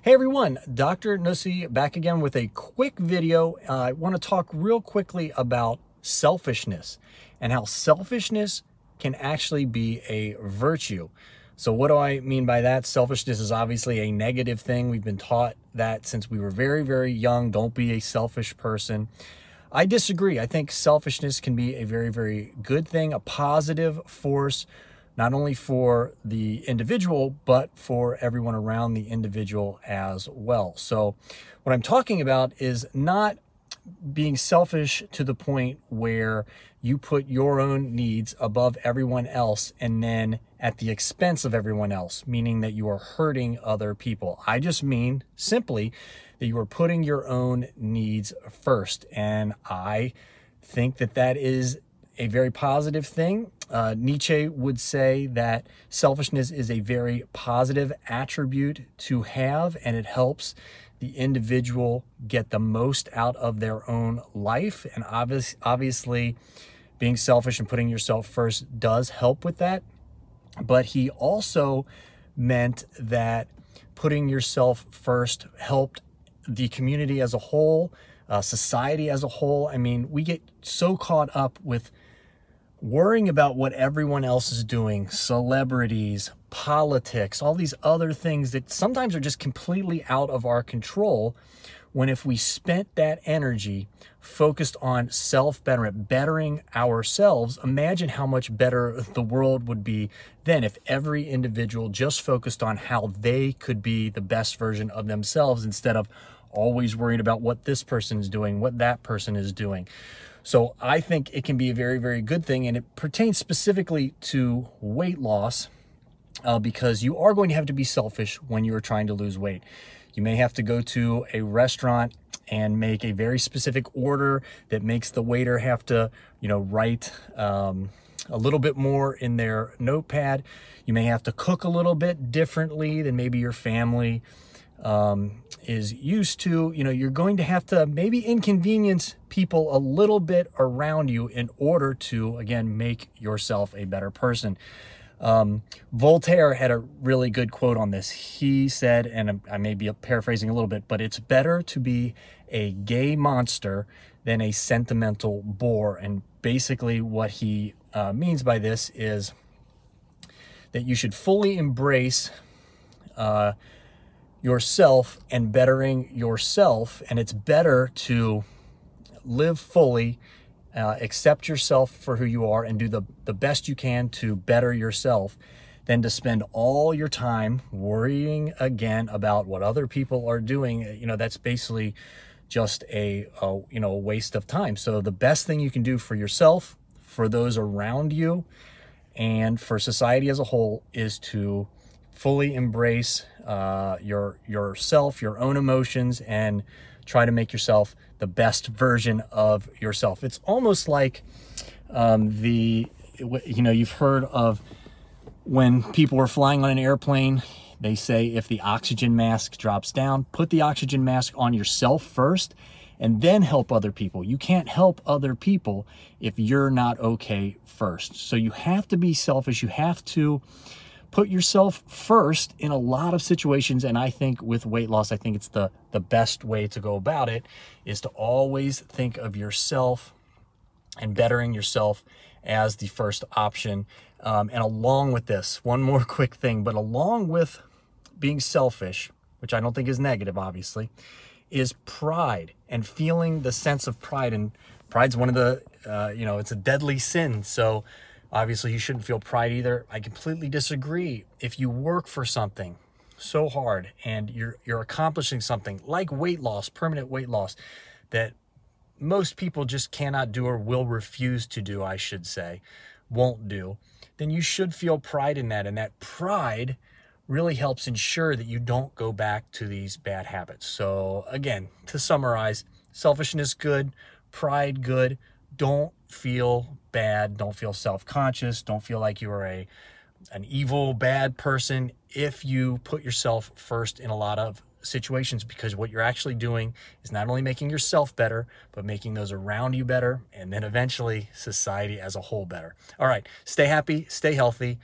Hey everyone, Dr. Nussi back again with a quick video. I want to talk real quickly about selfishness and how selfishness can actually be a virtue. So what do I mean by that? Selfishness is obviously a negative thing. We've been taught that since we were very, very young. Don't be a selfish person. I disagree. I think selfishness can be a very, very good thing, a positive force, not only for the individual, but for everyone around the individual as well. So what I'm talking about is not being selfish to the point where you put your own needs above everyone else and then at the expense of everyone else, meaning that you are hurting other people. I just mean simply that you are putting your own needs first. And I think that that is a very positive thing. Nietzsche would say that selfishness is a very positive attribute to have, and it helps the individual get the most out of their own life. And obviously, being selfish and putting yourself first does help with that. But he also meant that putting yourself first helped the community as a whole, society as a whole. I mean, we get so caught up with worrying about what everyone else is doing, celebrities, politics, all these other things that sometimes are just completely out of our control, when if we spent that energy focused on self-betterment, bettering ourselves, imagine how much better the world would be then if every individual just focused on how they could be the best version of themselves instead of always worried about what this person is doing, what that person is doing. So I think it can be a very, very good thing, and it pertains specifically to weight loss because you are going to have to be selfish when you are trying to lose weight. You may have to go to a restaurant and make a very specific order that makes the waiter have to, write a little bit more in their notepad. You may have to cook a little bit differently than maybe your family is used to. You're going to have to maybe inconvenience people a little bit around you in order to, again, make yourself a better person. Voltaire had a really good quote on this. He said, and I may be paraphrasing a little bit, but it's better to be a gay monster than a sentimental bore. And basically what he means by this is that you should fully embrace yourself and bettering yourself, and it's better to live fully, accept yourself for who you are, and do the best you can to better yourself than to spend all your time worrying again about what other people are doing. That's basically just a waste of time. So the best thing you can do for yourself, for those around you, and for society as a whole is to fully embrace yourself, your own emotions, and try to make yourself the best version of yourself. It's almost like you've heard of when people are flying on an airplane, they say if the oxygen mask drops down, put the oxygen mask on yourself first and then help other people. You can't help other people if you're not okay first. So you have to be selfish. You have to put yourself first in a lot of situations. And I think with weight loss, I think it's the best way to go about it is to always think of yourself and bettering yourself as the first option. And along with this, one more quick thing, but along with being selfish, which I don't think is negative, obviously, is pride and feeling the sense of pride. And pride's one of the, it's a deadly sin. So obviously you shouldn't feel pride either. I completely disagree. If you work for something so hard and you're accomplishing something like weight loss, permanent weight loss, that most people just cannot do or will refuse to do, I should say, won't do, then you should feel pride in that. And that pride really helps ensure that you don't go back to these bad habits. So again, to summarize, selfishness, good, pride, good. Don't feel bad. Don't feel self-conscious. Don't feel like you are an evil, bad person if you put yourself first in a lot of situations, because what you're actually doing is not only making yourself better, but making those around you better, and then eventually society as a whole better. All right, stay happy, stay healthy.